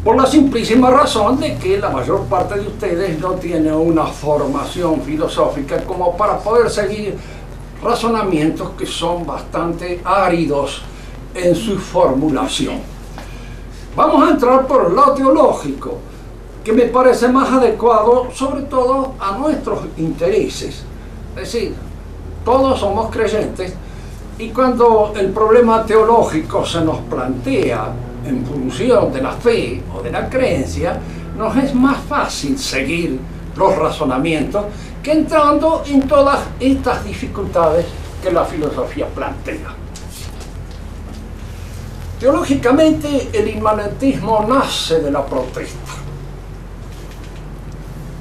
Por la simplísima razón de que la mayor parte de ustedes no tiene una formación filosófica como para poder seguir razonamientos que son bastante áridos en su formulación. Vamos a entrar por el lado teológico, que me parece más adecuado sobre todo a nuestros intereses. Es decir, todos somos creyentes y cuando el problema teológico se nos plantea en función de la fe o de la creencia, nos es más fácil seguir los razonamientos que entrando en todas estas dificultades que la filosofía plantea. Teológicamente, el inmanentismo nace de la protesta.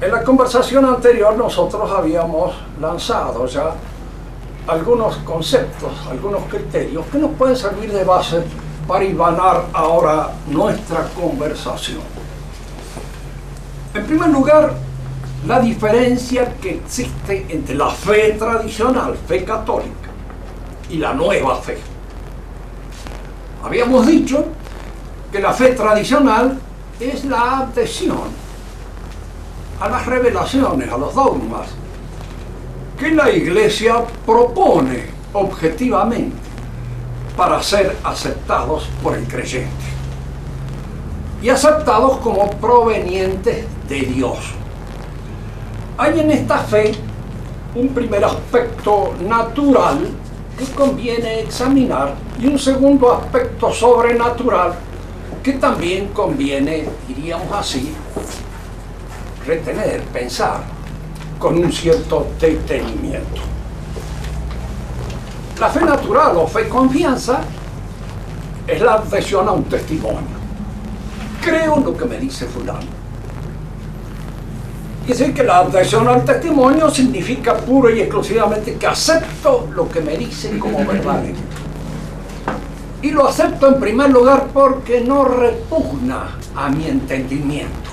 En la conversación anterior nosotros habíamos lanzado ya algunos conceptos, algunos criterios que nos pueden servir de base para hilvanar ahora nuestra conversación. En primer lugar, la diferencia que existe entre la fe tradicional, fe católica, y la nueva fe. Habíamos dicho que la fe tradicional es la adhesión a las revelaciones, a los dogmas, que la Iglesia propone objetivamente para ser aceptados por el creyente y aceptados como provenientes de Dios. Hay en esta fe un primer aspecto natural que conviene examinar y un segundo aspecto sobrenatural que también conviene, diríamos así, retener, pensar con un cierto detenimiento. La fe natural o fe confianza es la adhesión a un testimonio. Creo lo que me dice fulano. Quiere decir que la adhesión al testimonio significa puro y exclusivamente que acepto lo que me dice como verdadero. Y lo acepto en primer lugar porque no repugna a mi entendimiento.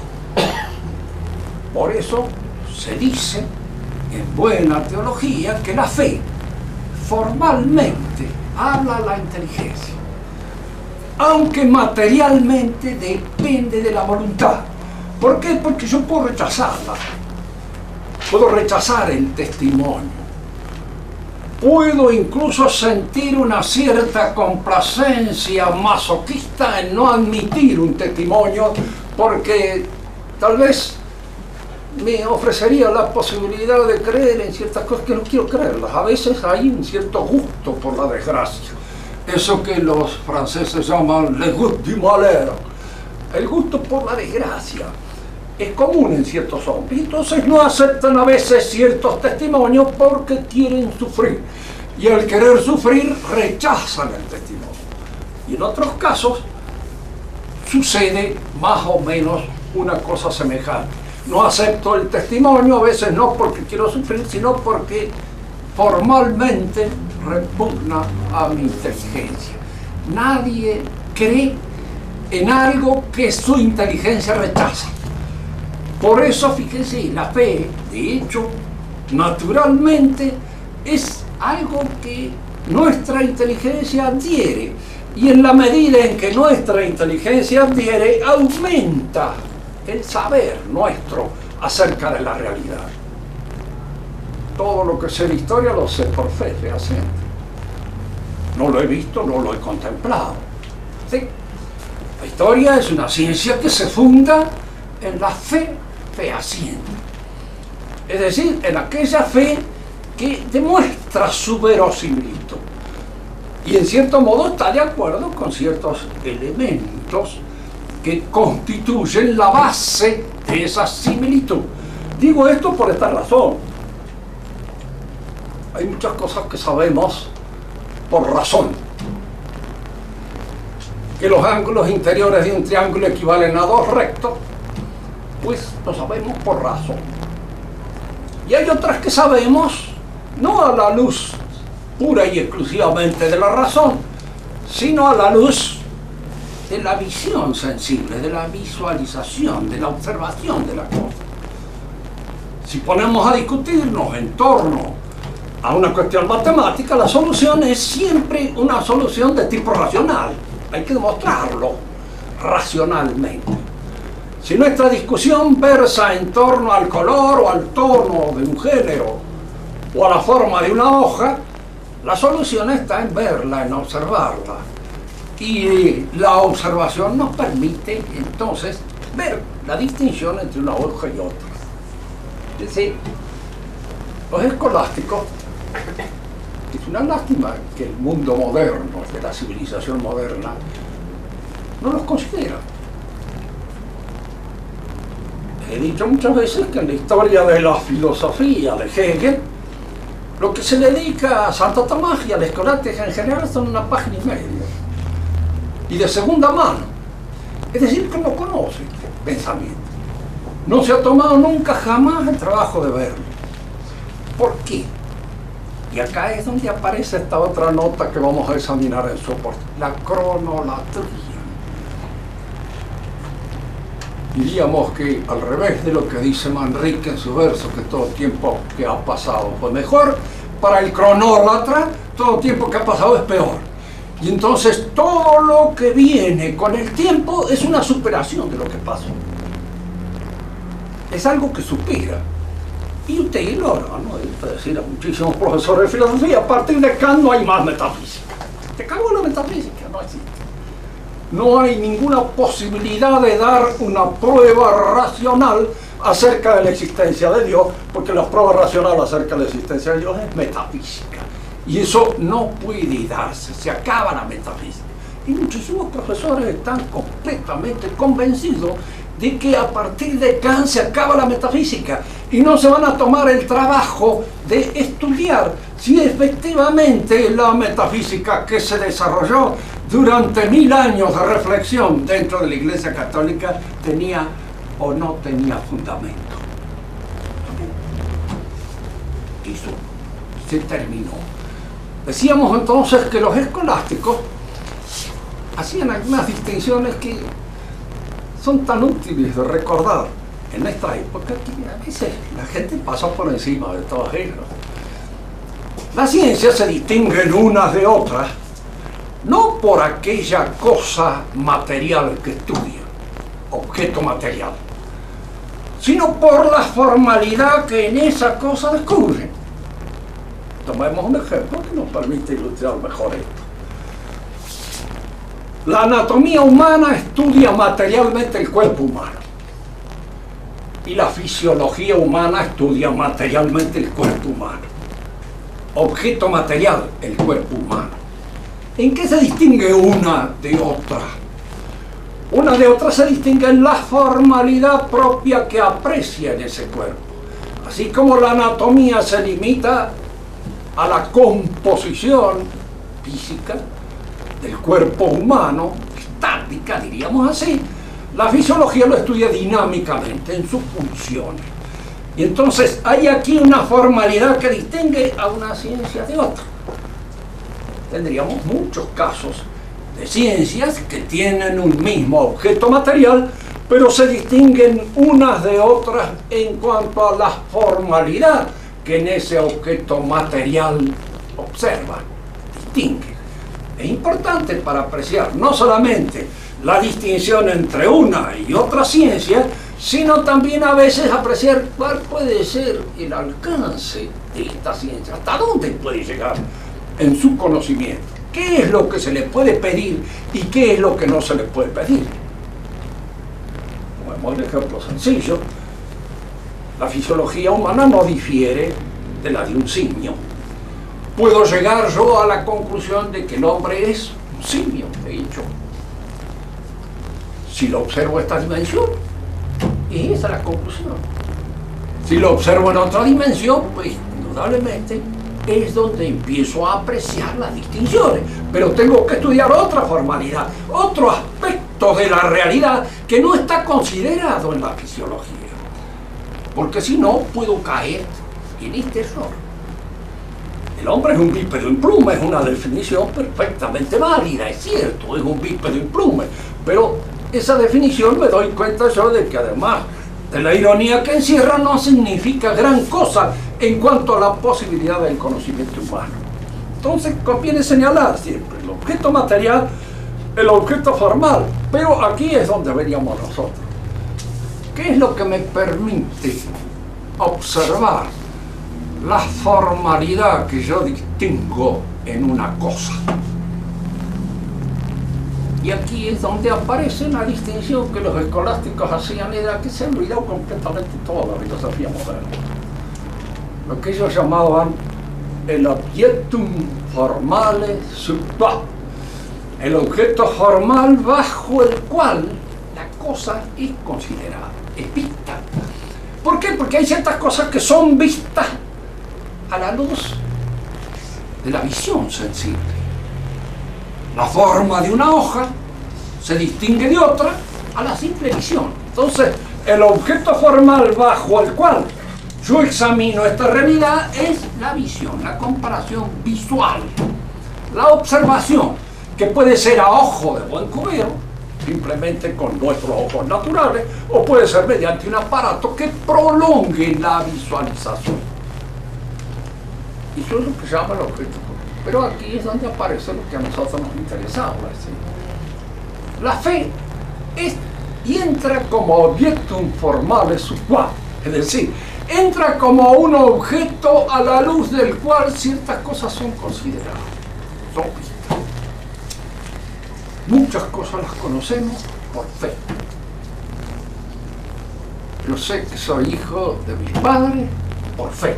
Por eso se dice en buena teología que la fe formalmente habla a la inteligencia, aunque materialmente depende de la voluntad. ¿Por qué? Porque yo puedo rechazarla, puedo rechazar el testimonio, puedo incluso sentir una cierta complacencia masoquista en no admitir un testimonio, porque tal vez me ofrecería la posibilidad de creer en ciertas cosas que no quiero creerlas. A veces hay un cierto gusto por la desgracia, eso que los franceses llaman le goût du malheur, el gusto por la desgracia. Es común en ciertos hombres, entonces no aceptan a veces ciertos testimonios porque quieren sufrir, y al querer sufrir rechazan el testimonio. Y en otros casos sucede más o menos una cosa semejante. No acepto el testimonio, a veces no porque quiero sufrir, sino porque formalmente repugna a mi inteligencia. Nadie cree en algo que su inteligencia rechaza. Por eso, fíjense, la fe, de hecho, naturalmente, es algo que nuestra inteligencia adhiere. Y en la medida en que nuestra inteligencia adhiere, aumenta el saber nuestro acerca de la realidad. Todo lo que sé de historia lo sé por fe fehaciente. No lo he visto, no lo he contemplado. ¿Sí? La historia es una ciencia que se funda en la fe fehaciente. Es decir, en aquella fe que demuestra su verosimilitud. Y en cierto modo está de acuerdo con ciertos elementos que constituyen la base de esa similitud. Digo esto por esta razón. Hay muchas cosas que sabemos por razón. Que los ángulos interiores de un triángulo equivalen a 2 rectos, pues lo sabemos por razón. Y hay otras que sabemos no a la luz pura y exclusivamente de la razón, sino a la luz de la visión sensible, de la visualización, de la observación de la cosa. Si ponemos a discutirnos en torno a una cuestión matemática, la solución es siempre una solución de tipo racional. Hay que demostrarlo racionalmente. Si nuestra discusión versa en torno al color o al tono de un género o a la forma de una hoja, la solución está en verla, en observarla. Y la observación nos permite entonces ver la distinción entre una hoja y otra. Es decir, los escolásticos, es una lástima que el mundo moderno, de la civilización moderna, no los considera. He dicho muchas veces que en la historia de la filosofía de Hegel, lo que se dedica a Santo Tomás y a la escolástica en general son una página y media. Y de segunda mano. Es decir, que no conoce el pensamiento. No se ha tomado nunca jamás el trabajo de verlo. ¿Por qué? Y acá es donde aparece esta otra nota que vamos a examinar en su aporte, la cronolatría. Diríamos que al revés de lo que dice Manrique en su verso, que todo tiempo que ha pasado fue mejor, para el cronólatra todo tiempo que ha pasado es peor. Y entonces todo lo que viene con el tiempo es una superación de lo que pasó. Es algo que supera. Y usted ignora, ¿no? Puede decir a muchísimos profesores de filosofía, a partir de Kant no hay más metafísica. Te acabó la metafísica, no existe. No hay ninguna posibilidad de dar una prueba racional acerca de la existencia de Dios, porque la prueba racional acerca de la existencia de Dios es metafísica. Y eso no puede darse, se acaba la metafísica. Y muchísimos profesores están completamente convencidos de que a partir de Kant se acaba la metafísica y no se van a tomar el trabajo de estudiar si efectivamente la metafísica que se desarrolló durante 1000 años de reflexión dentro de la Iglesia Católica tenía o no tenía fundamento. Eso se terminó. Decíamos entonces que los escolásticos hacían algunas distinciones que son tan útiles de recordar en esta época que a veces la gente pasa por encima de todas ellas. Las ciencias se distinguen unas de otras no por aquella cosa material que estudian, objeto material, sino por la formalidad que en esa cosa descubren. Tomemos un ejemplo que nos permite ilustrar mejor esto. La anatomía humana estudia materialmente el cuerpo humano y la fisiología humana estudia materialmente el cuerpo humano. Objeto material, el cuerpo humano. ¿En qué se distingue una de otra? Una de otra se distingue en la formalidad propia que aprecia en ese cuerpo. Así como la anatomía se limita a la composición física del cuerpo humano, estática, diríamos así, la fisiología lo estudia dinámicamente en sus funciones. Y entonces hay aquí una formalidad que distingue a una ciencia de otra. Tendríamos muchos casos de ciencias que tienen un mismo objeto material, pero se distinguen unas de otras en cuanto a la formalidad que en ese objeto material observan, distinguen. Es importante para apreciar no solamente la distinción entre una y otra ciencia, sino también a veces apreciar cuál puede ser el alcance de esta ciencia, hasta dónde puede llegar en su conocimiento, qué es lo que se le puede pedir y qué es lo que no se le puede pedir. Como un ejemplo sencillo, la fisiología humana no difiere de la de un simio. Puedo llegar yo a la conclusión de que el hombre es un simio, de hecho. Si lo observo en esta dimensión, y esa es la conclusión. Si lo observo en otra dimensión, pues indudablemente es donde empiezo a apreciar las distinciones. Pero tengo que estudiar otra formalidad, otro aspecto de la realidad que no está considerado en la fisiología. Porque si no, puedo caer en este error. El hombre es un bípedo implume, es una definición perfectamente válida, es cierto, es un bípedo implume, pero esa definición me doy cuenta yo de que además de la ironía que encierra no significa gran cosa en cuanto a la posibilidad del conocimiento humano. Entonces conviene señalar siempre el objeto material, el objeto formal, pero aquí es donde veríamos nosotros. ¿Qué es lo que me permite observar la formalidad que yo distingo en una cosa? Y aquí es donde aparece una distinción que los escolásticos hacían, era que se ha olvidado completamente toda la filosofía moderna. Lo que ellos llamaban el objectum formale sub qua, el objeto formal bajo el cual la cosa es considerada, es vista. ¿Por qué? Porque hay ciertas cosas que son vistas a la luz de la visión sensible. La forma de una hoja se distingue de otra a la simple visión. Entonces, el objeto formal bajo el cual yo examino esta realidad es la visión, la comparación visual, la observación, que puede ser a ojo de buen cubero, simplemente con nuestros ojos naturales, o puede ser mediante un aparato que prolongue la visualización. Y eso es lo que se llama el objeto. Pero aquí es donde aparece lo que a nosotros nos interesaba. ¿Sí? La fe entra como objectum formale sub qua, es decir, entra como un objeto a la luz del cual ciertas cosas son consideradas, son vistas. Muchas cosas las conocemos por fe. Yo sé que soy hijo de mis padres por fe.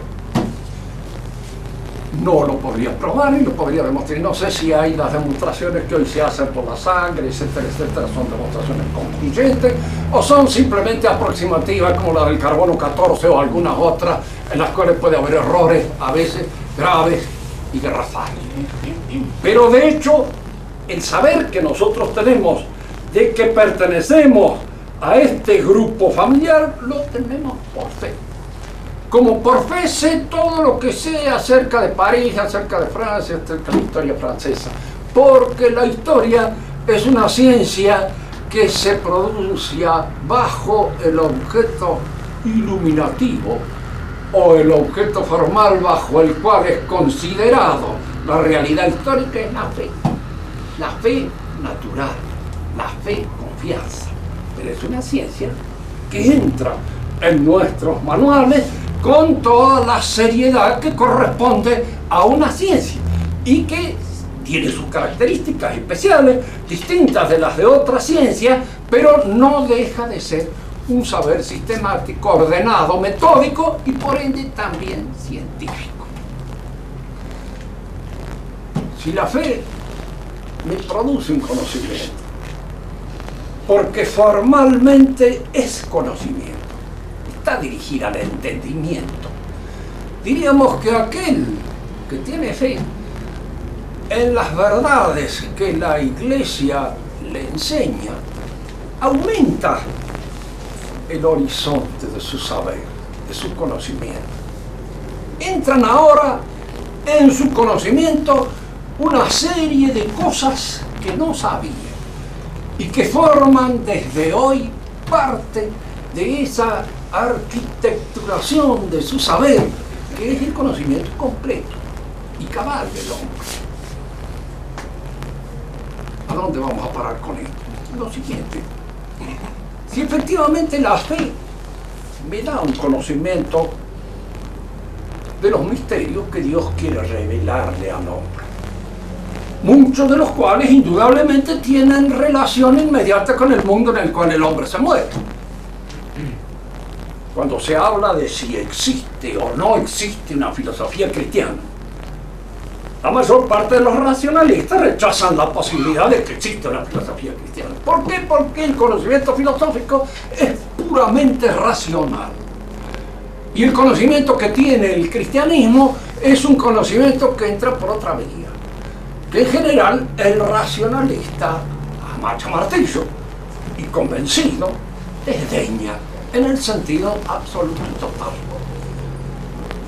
No lo podría probar y lo podría demostrar. No sé si hay las demostraciones que hoy se hacen por la sangre, etcétera, etcétera, son demostraciones concluyentes o son simplemente aproximativas como la del carbono 14 o algunas otras en las cuales puede haber errores a veces graves y garrafales. Pero de hecho, el saber que nosotros tenemos de que pertenecemos a este grupo familiar lo tenemos por fe. Como por fe sé todo lo que sé acerca de París, acerca de Francia, acerca de la historia francesa, porque la historia es una ciencia que se produce bajo el objeto iluminativo o el objeto formal bajo el cual es considerado la realidad histórica, es la fe natural, la fe confianza. Pero es una ciencia que entra en nuestros manuales con toda la seriedad que corresponde a una ciencia y que tiene sus características especiales, distintas de las de otras ciencias, pero no deja de ser un saber sistemático, ordenado, metódico y por ende también científico. Si la fe me produce un conocimiento, porque formalmente es conocimiento, está dirigida al entendimiento. Diríamos que aquel que tiene fe en las verdades que la Iglesia le enseña, aumenta el horizonte de su saber, de su conocimiento. Entran ahora en su conocimiento una serie de cosas que no sabía y que forman desde hoy parte de esa arquitecturación de su saber, que es el conocimiento completo y cabal del hombre. ¿A dónde vamos a parar con esto? Lo siguiente: si efectivamente la fe me da un conocimiento de los misterios que Dios quiere revelarle al hombre, muchos de los cuales indudablemente tienen relación inmediata con el mundo en el cual el hombre se mueve. Cuando se habla de si existe o no existe una filosofía cristiana, la mayor parte de los racionalistas rechazan la posibilidad de que exista una filosofía cristiana. ¿Por qué? Porque el conocimiento filosófico es puramente racional. Y el conocimiento que tiene el cristianismo es un conocimiento que entra por otra vía, que en general el racionalista, a macho martillo y convencido, desdeña en el sentido absoluto y total.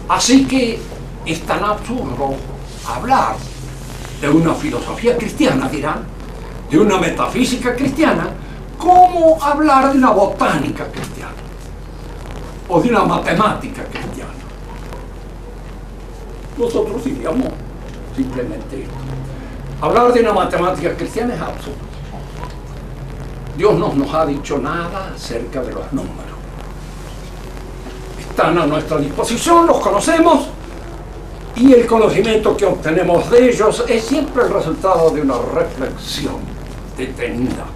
Así que es tan absurdo hablar de una filosofía cristiana, dirán, de una metafísica cristiana, como hablar de una botánica cristiana o de una matemática cristiana. Nosotros diríamos simplemente esto: hablar de una matemática cristiana es absurdo. Dios no nos ha dicho nada acerca de los números. están a nuestra disposición, los conocemos, y el conocimiento que obtenemos de ellos es siempre el resultado de una reflexión detenida.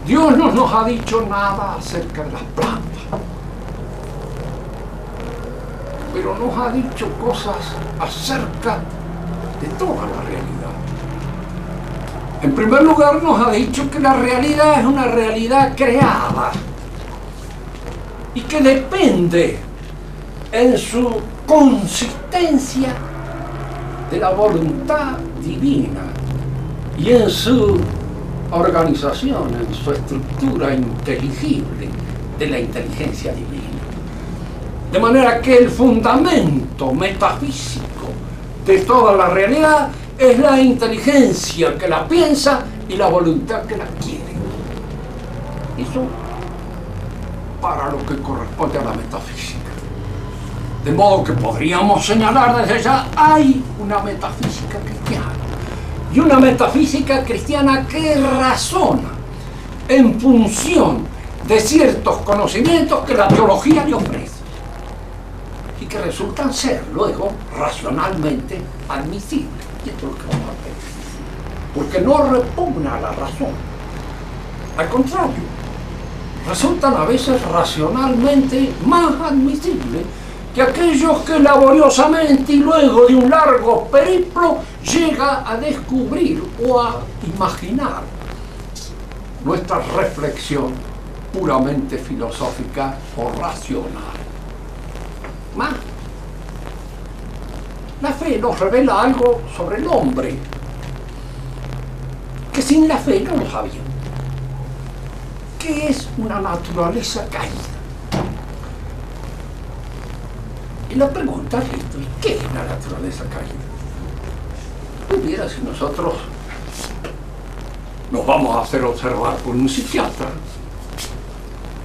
Dios no nos ha dicho nada acerca de las plantas, pero nos ha dicho cosas acerca de toda la realidad. En primer lugar, nos ha dicho que la realidad es una realidad creada y que depende en su consistencia de la voluntad divina y en su organización, en su estructura inteligible de la inteligencia divina. De manera que el fundamento metafísico de toda la realidad es la inteligencia que la piensa y la voluntad que la quiere. Eso para lo que corresponde a la metafísica. De modo que podríamos señalar desde ya, hay una metafísica cristiana. Y una metafísica cristiana que razona en función de ciertos conocimientos que la teología le ofrece y que resultan ser luego racionalmente admisibles. Y esto es lo que vamos a ver. Porque no repugna a la razón. Al contrario, resultan a veces racionalmente más admisibles que aquellos que laboriosamente y luego de un largo periplo llega a descubrir o a imaginar nuestra reflexión puramente filosófica o racional. Más, la fe nos revela algo sobre el hombre que sin la fe no lo sabían. ¿Qué es una naturaleza caída? Y la pregunta es esto: ¿qué es la naturaleza caída? Pudiera, si nosotros nos vamos a hacer observar por un psiquiatra,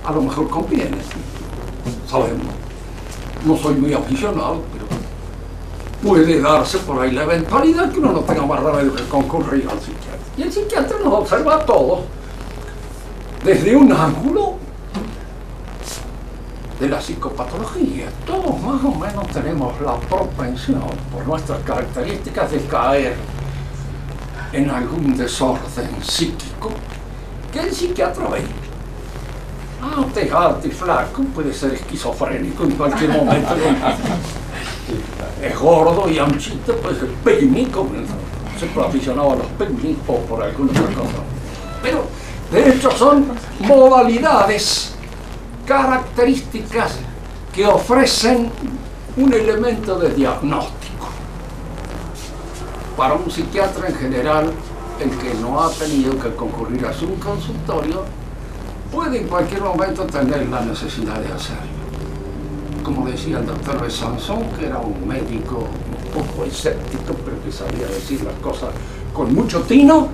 a lo mejor conviene, sabemos. No soy muy aficionado, pero puede darse por ahí la eventualidad que uno no tenga más remedio que concurrir al psiquiatra. Y el psiquiatra nos observa a todos desde un ángulo de la psicopatología. Todos más o menos tenemos la propensión, por nuestras características, de caer en algún desorden psíquico que el psiquiatra ve. Usted es alto y flaco, puede ser esquizofrénico en cualquier momento. Es gordo y anchito, puede ser pigmico, siempre aficionado a los pigmis o por alguna otra cosa. Pero de hecho son modalidades, características que ofrecen un elemento de diagnóstico. Para un psiquiatra en general, el que no ha tenido que concurrir a su consultorio puede en cualquier momento tener la necesidad de hacerlo. Como decía el doctor Besançon, que era un médico un poco escéptico, pero que sabía decir las cosas con mucho tino,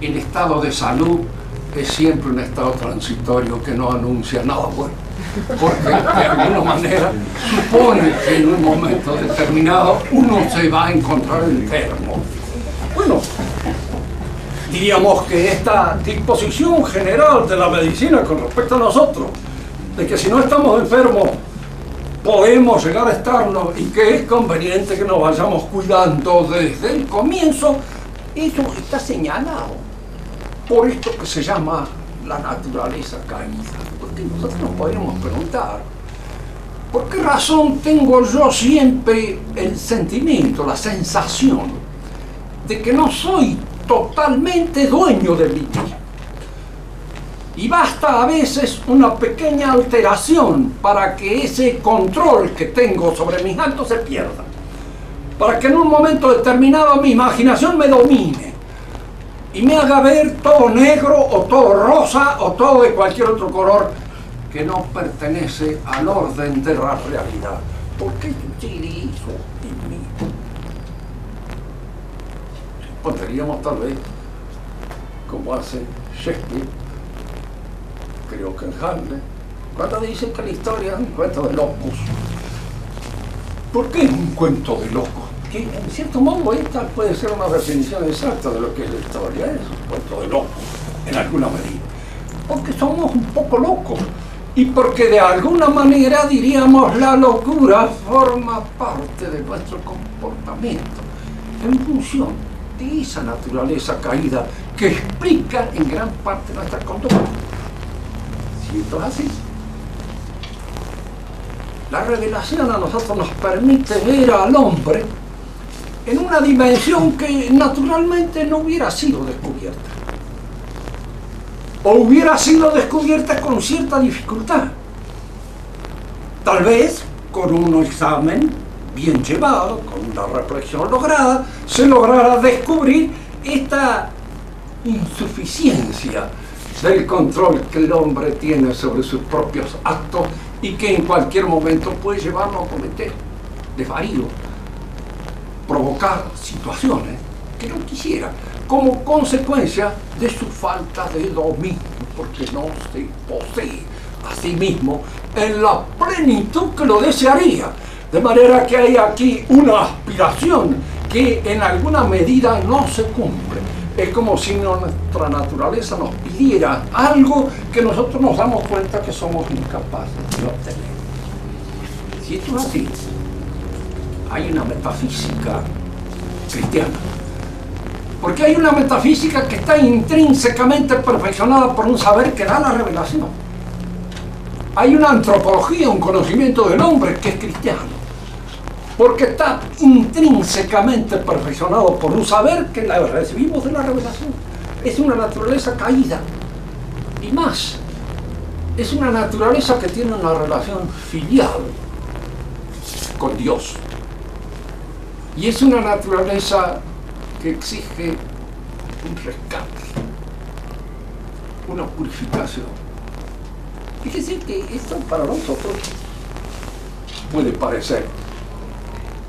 el estado de salud es siempre un estado transitorio que no anuncia nada bueno, porque de alguna manera supone que en un momento determinado uno se va a encontrar enfermo. Bueno, diríamos que esta disposición general de la medicina con respecto a nosotros, de que si no estamos enfermos podemos llegar a estarnos y que es conveniente que nos vayamos cuidando desde el comienzo, eso está señalado por esto que se llama la naturaleza caída. Porque nosotros nos podríamos preguntar, ¿por qué razón tengo yo siempre el sentimiento, la sensación de que no soy totalmente dueño de mí mismo? Y basta a veces una pequeña alteración para que ese control que tengo sobre mis actos se pierda. Para que en un momento determinado mi imaginación me domine y me haga ver todo negro o todo rosa o todo de cualquier otro color que no pertenece al orden de la realidad. Porque yo utilizo en mí. Podríamos tal vez, como hace Shakespeare, creo que en Hamlet, cuando dice que la historia es un cuento de locos. ¿Por qué es un cuento de locos? Que en cierto modo esta puede ser una definición exacta de lo que es la historia, es un cuento de locos, en alguna medida. Porque somos un poco locos y porque de alguna manera, diríamos, la locura forma parte de nuestro comportamiento en función de esa naturaleza caída que explica en gran parte nuestra conducta. Si esto es así, la revelación a nosotros nos permite ver al hombre en una dimensión que naturalmente no hubiera sido descubierta. O hubiera sido descubierta con cierta dificultad. Tal vez con un examen bien llevado, con una reflexión lograda, se lograra descubrir esta insuficiencia del control que el hombre tiene sobre sus propios actos y que en cualquier momento puede llevarlo a cometer desvaríos, provocar situaciones que no quisiera, como consecuencia de su falta de dominio, porque no se posee a sí mismo en la plenitud que lo desearía. De manera que hay aquí una aspiración que en alguna medida no se cumple. Es como si nuestra naturaleza nos pidiera algo que nosotros nos damos cuenta que somos incapaces de obtener. Si esto es así, hay una metafísica cristiana. Porque hay una metafísica que está intrínsecamente perfeccionada por un saber que da la revelación. Hay una antropología, un conocimiento del hombre que es cristiano. Porque está intrínsecamente perfeccionado por un saber que la recibimos de la revelación. Es una naturaleza caída. Y más, es una naturaleza que tiene una relación filial con Dios. Y es una naturaleza que exige un rescate, una purificación. Fíjese que esto para nosotros puede parecer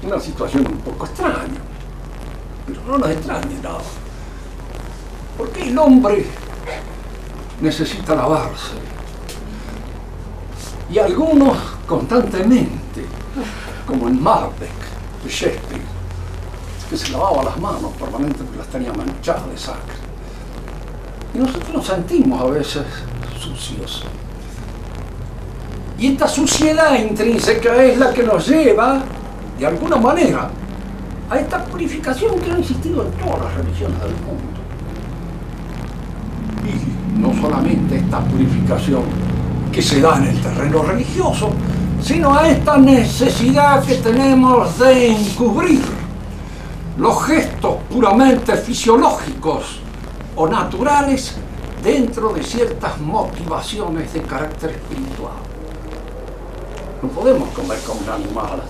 una situación un poco extraña, pero no nos extrañe nada. Porque el hombre necesita lavarse. Y algunos constantemente, como en Macbeth de Shakespeare, que se lavaba las manos permanentemente porque las tenía manchadas de sangre. Y nosotros nos sentimos a veces sucios. Y esta suciedad intrínseca es la que nos lleva, de alguna manera, a esta purificación que ha existido en todas las religiones del mundo. Y no solamente esta purificación que se da en el terreno religioso, sino a esta necesidad que tenemos de encubrir los gestos puramente fisiológicos o naturales dentro de ciertas motivaciones de carácter espiritual. No podemos comer como un animal.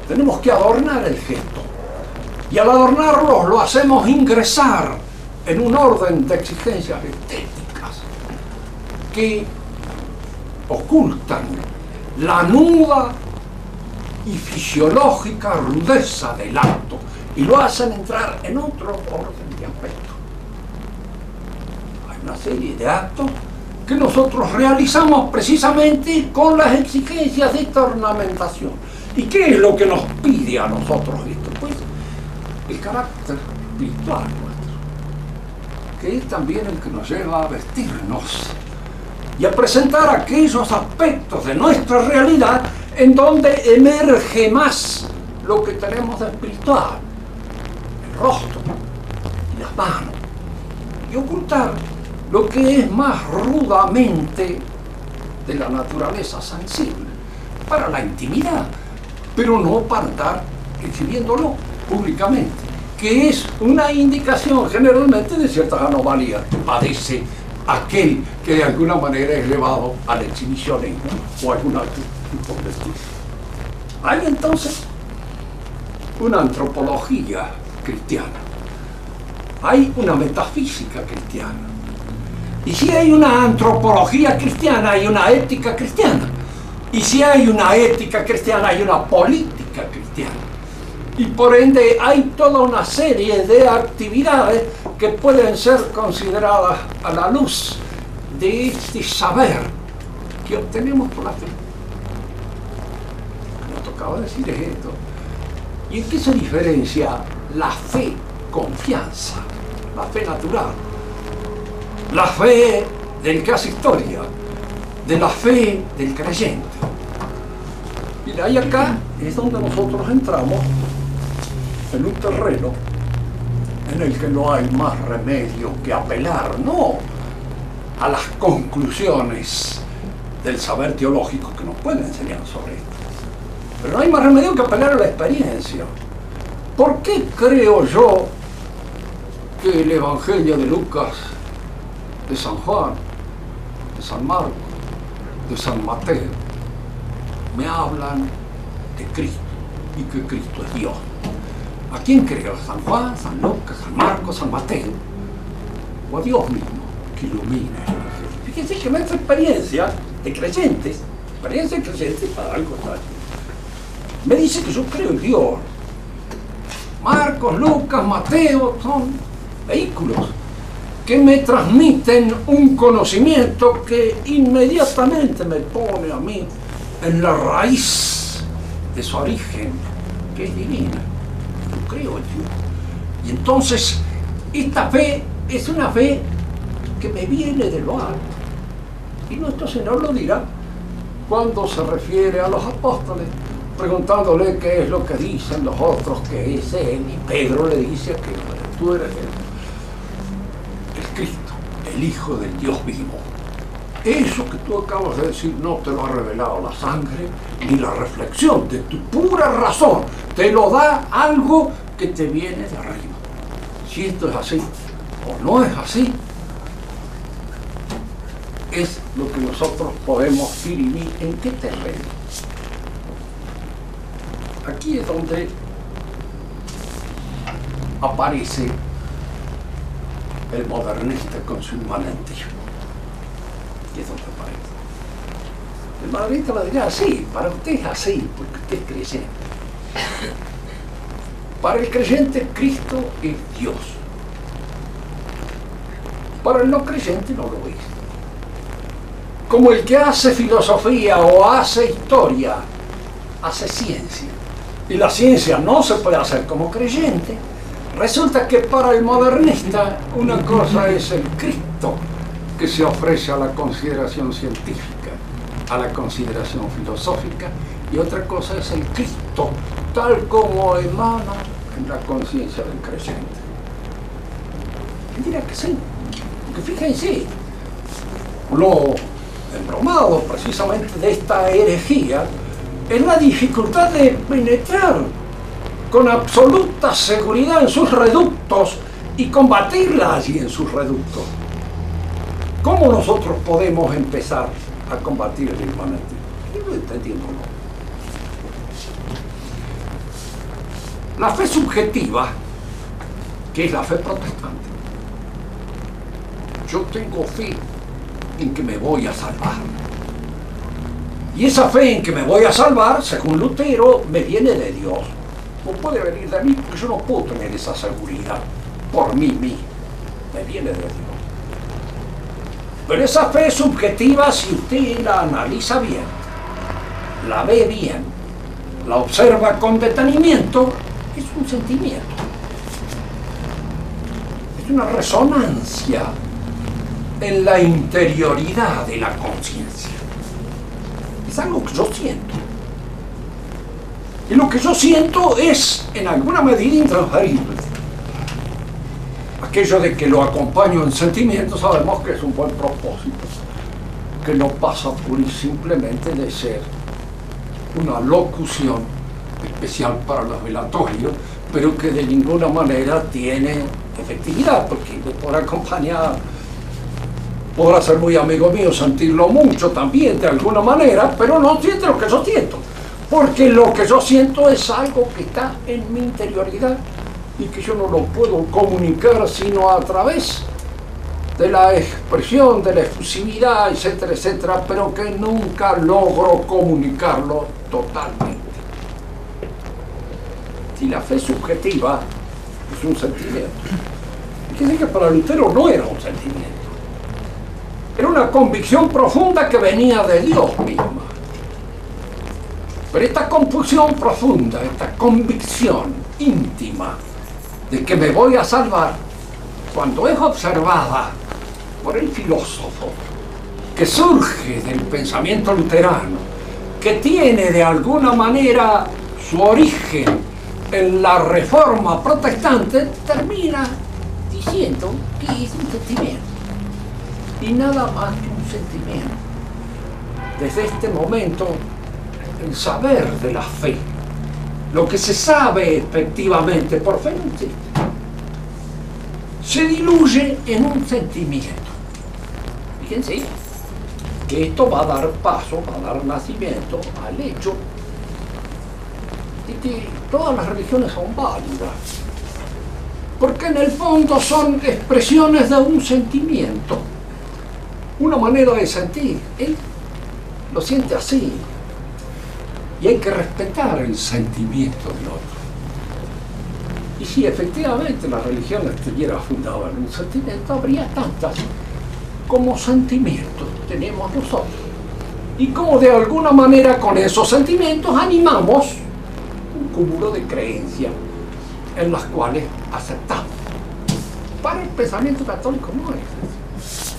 Tenemos que adornar el gesto. Y al adornarlo lo hacemos ingresar en un orden de exigencias estéticas que ocultan la nuda y fisiológica rudeza del acto y lo hacen entrar en otro orden de aspectos. Hay una serie de actos que nosotros realizamos precisamente con las exigencias de esta ornamentación. ¿Y qué es lo que nos pide a nosotros esto? Pues el carácter espiritual nuestro, que es también el que nos lleva a vestirnos y a presentar aquellos aspectos de nuestra realidad en donde emerge más lo que tenemos de espiritual, el rostro y las manos, y ocultar lo que es más rudamente de la naturaleza sensible para la intimidad, pero no para estar exhibiéndolo públicamente, que es una indicación generalmente de ciertas anomalías que padece aquel que de alguna manera es llevado al exhibicionismo o a alguna tipo de estilo. Hay entonces una antropología cristiana, hay una metafísica cristiana, y si hay una antropología cristiana hay una ética cristiana, y si hay una ética cristiana hay una política cristiana, y por ende hay toda una serie de actividades que pueden ser consideradas a la luz de este saber que obtenemos por la fe. Lo que tocaba decir es esto. ¿Y en qué se diferencia la fe confianza, la fe natural, la fe del que hace historia, de la fe del creyente. Y ahí acá es donde nosotros entramos en un terreno en el que no hay más remedio que apelar, no a las conclusiones del saber teológico que nos pueden enseñar sobre esto, pero no hay más remedio que apelar a la experiencia. ¿Por qué creo yo que el Evangelio de Lucas, de San Juan, de San Marcos, de San Mateo, me hablan de Cristo y que Cristo es Dios? ¿A quién creo? ¿A San Juan, San Lucas, San Marcos, San Mateo? ¿O a Dios mismo que ilumina el Evangelio? Fíjense que nuestra experiencia de creyentes para algo tal, me dice que yo creo en Dios. Marcos, Lucas, Mateo son vehículos que me transmiten un conocimiento que inmediatamente me pone a mí en la raíz de su origen, que es divina. Yo creo en Dios. Y entonces, esta fe es una fe que me viene de lo alto. Y nuestro Señor lo dirá cuando se refiere a los apóstoles, preguntándole qué es lo que dicen los otros que es Él. Y Pedro le dice que tú eres el Cristo, el Hijo del Dios vivo. Eso que tú acabas de decir no te lo ha revelado la sangre ni la reflexión de tu pura razón. Te lo da algo que te viene de arriba. Si esto es así o no es así, es lo que nosotros podemos dirimir en qué terreno. Aquí es donde aparece el modernista con su inmanentismo. Aquí es donde aparece. El modernista lo dirá así, para usted es así, porque usted es creyente. Para el creyente, Cristo es Dios. Para el no creyente no lo es. Como el que hace filosofía o hace historia, hace ciencia. Y la ciencia no se puede hacer como creyente. Resulta que para el modernista una cosa es el Cristo que se ofrece a la consideración científica, a la consideración filosófica, y otra cosa es el Cristo tal como emana en la conciencia del creyente. Y dirá que sí, porque fíjense, lo embromado precisamente de esta herejía es la dificultad de penetrar con absoluta seguridad en sus reductos y combatirla allí en sus reductos. ¿Cómo nosotros podemos empezar a combatir el inmanentismo? Yo no entendiendo, ¿no? La fe subjetiva, que es la fe protestante. Yo tengo fe en que me voy a salvar. Y esa fe en que me voy a salvar, según Lutero, me viene de Dios. No puede venir de mí porque yo no puedo tener esa seguridad por mí mismo. Me viene de Dios. Pero esa fe subjetiva, si usted la analiza bien, la ve bien, la observa con detenimiento, es un sentimiento. Es una resonancia en la interioridad de la conciencia. Es algo que yo siento. Y lo que yo siento es, en alguna medida, intransferible. Aquello de que lo acompaño en sentimientos, sabemos que es un buen propósito, que no pasa pura y simplemente de ser una locución especial para los velatorios, pero que de ninguna manera tiene efectividad, porque me podrá acompañar, podrá ser muy amigo mío, sentirlo mucho también de alguna manera, pero no siente lo que yo siento, porque lo que yo siento es algo que está en mi interioridad y que yo no lo puedo comunicar sino a través de la expresión, de la efusividad, etcétera, etcétera, pero que nunca logro comunicarlo totalmente. Si la fe subjetiva es un sentimiento, quiere decir que para Lutero no era un sentimiento, era una convicción profunda que venía de Dios misma. Pero esta convicción profunda, esta convicción íntima de que me voy a salvar, cuando es observada por el filósofo, que que surge del pensamiento luterano, que tiene de alguna manera su origen en la Reforma protestante, termina diciendo que es un sentimiento y nada más que un sentimiento. Desde este momento, el saber de la fe, lo que se sabe efectivamente por fe, no existe, se diluye en un sentimiento. Fíjense que esto va a dar paso, va a dar nacimiento al hecho de que todas las religiones son válidas, porque en el fondo son expresiones de un sentimiento, una manera de sentir. Él lo siente así, y hay que respetar el sentimiento del otro. Y si efectivamente la religión estuviera fundada en un sentimiento, habría tantas como sentimientos tenemos nosotros. Y como de alguna manera con esos sentimientos animamos un cúmulo de creencias en las cuales aceptamos. Para el pensamiento católico no es eso.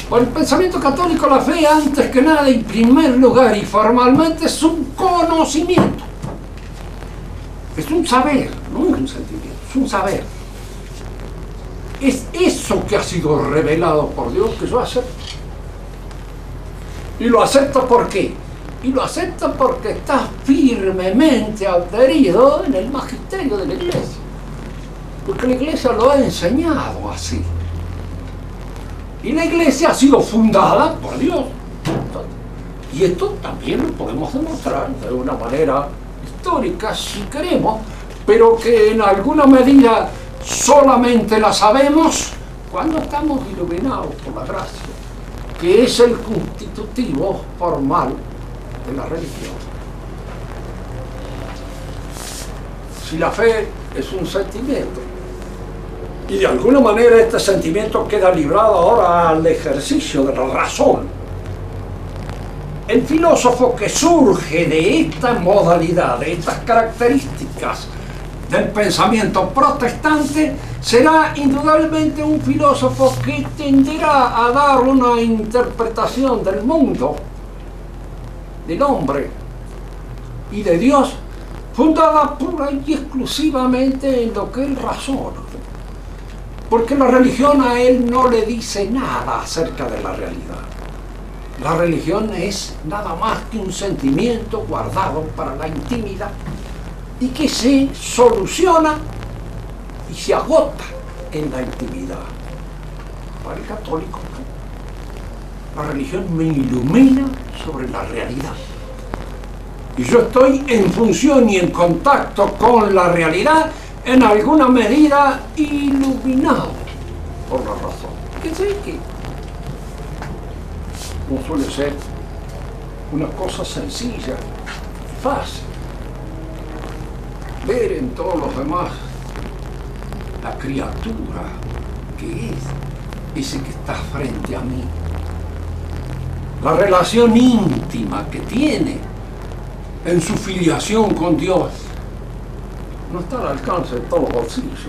Para el pensamiento católico la fe, antes que nada, en primer lugar y formalmente, es un conocimiento. Es un saber, no es un sentimiento, es un saber. Es eso que ha sido revelado por Dios que yo acepto. ¿Y lo acepto por qué? Y lo acepto porque está firmemente adherido en el magisterio de la Iglesia. Porque la Iglesia lo ha enseñado así. Y la Iglesia ha sido fundada por Dios. Y esto también lo podemos demostrar de una manera histórica, si queremos, pero que en alguna medida solamente la sabemos cuando estamos iluminados por la gracia, que es el constitutivo formal de la religión. Si la fe es un sentimiento, y de alguna manera este sentimiento queda librado ahora al ejercicio de la razón, el filósofo que surge de esta modalidad, de estas características del pensamiento protestante, será indudablemente un filósofo que tenderá a dar una interpretación del mundo, del hombre y de Dios, fundada pura y exclusivamente en lo que él razona. Porque la religión a él no le dice nada acerca de la realidad. La religión es nada más que un sentimiento guardado para la intimidad y que se soluciona y se agota en la intimidad. Para el católico, la religión me ilumina sobre la realidad. Y yo estoy en función y en contacto con la realidad, en alguna medida iluminado por la razón. Fíjense que no suele ser una cosa sencilla y fácil ver en todos los demás la criatura que es ese que está frente a mí, la relación íntima que tiene en su filiación con Dios. No está al alcance de todos los bolsillos.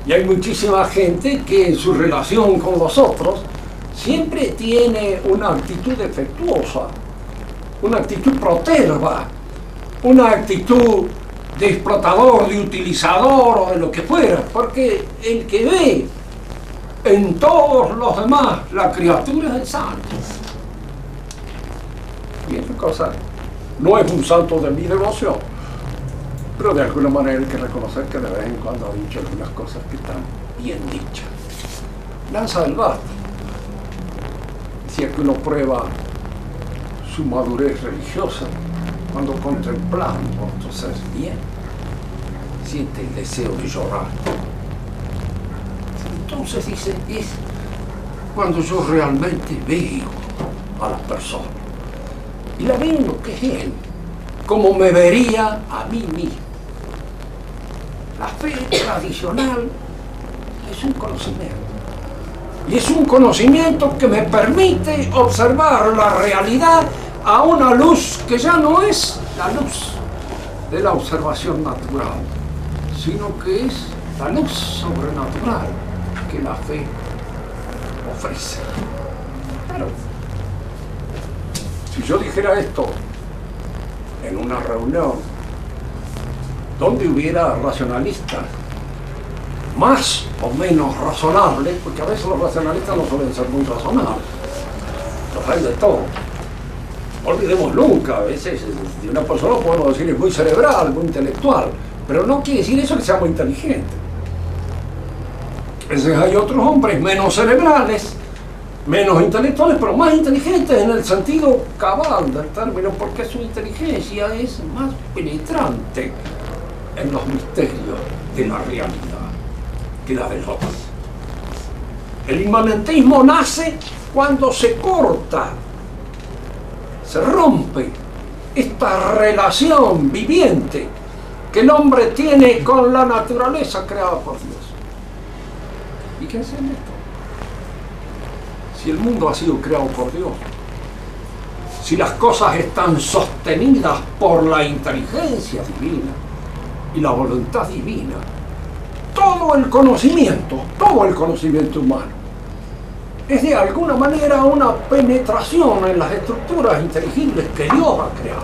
Y hay muchísima gente que en su relación con los otros siempre tiene una actitud defectuosa, una actitud proterva, una actitud de explotador, de utilizador o de lo que fuera, porque el que ve en todos los demás la criatura es el santo. Y esa cosa no es un santo de mi devoción, pero de alguna manera hay que reconocer que de vez en cuando ha dicho algunas cosas que están bien dichas. Lanza del Vasto decía que uno prueba su madurez religiosa cuando contemplando otro ser bien, siente el deseo de llorar. Entonces dice, es cuando yo realmente veo a la persona y la veo en lo que es él, como me vería a mí mismo. La fe tradicional es un conocimiento. Y es un conocimiento que me permite observar la realidad a una luz que ya no es la luz de la observación natural, sino que es la luz sobrenatural que la fe ofrece. Claro. Si yo dijera esto en una reunión donde hubiera racionalistas más o menos razonables, porque a veces los racionalistas no suelen ser muy razonables, los hay de todo. No olvidemos nunca, a veces de una persona podemos decir es muy cerebral, muy intelectual, pero no quiere decir eso que sea muy inteligente. A veces hay otros hombres menos cerebrales, menos intelectuales, pero más inteligentes en el sentido cabal del término, porque su inteligencia es más penetrante en los misterios de la realidad que la de los otros. El inmanentismo nace cuando se corta, se rompe esta relación viviente que el hombre tiene con la naturaleza creada por Dios. ¿Y qué es esto? Si el mundo ha sido creado por Dios, si las cosas están sostenidas por la inteligencia divina y la voluntad divina, todo el conocimiento humano es de alguna manera una penetración en las estructuras inteligibles que Dios ha creado.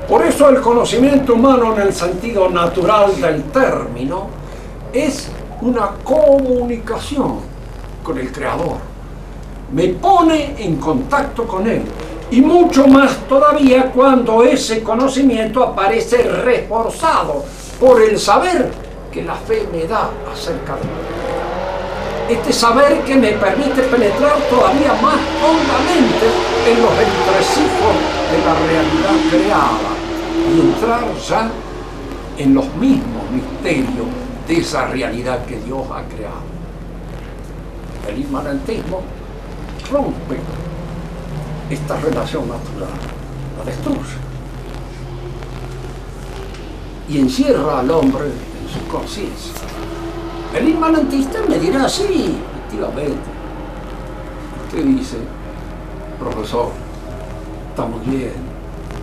Por eso el conocimiento humano en el sentido natural del término es una comunicación con el Creador. Me pone en contacto con Él. Y mucho más todavía cuando ese conocimiento aparece reforzado por el saber que la fe me da acerca de mí. Este saber que me permite penetrar todavía más hondamente en los entresijos de la realidad creada y entrar ya en los mismos misterios de esa realidad que Dios ha creado. El inmanentismo rompe esta relación natural, la destruye y encierra al hombre en su conciencia. El inmanentista me dirá, sí, efectivamente. Usted dice, profesor, está muy bien,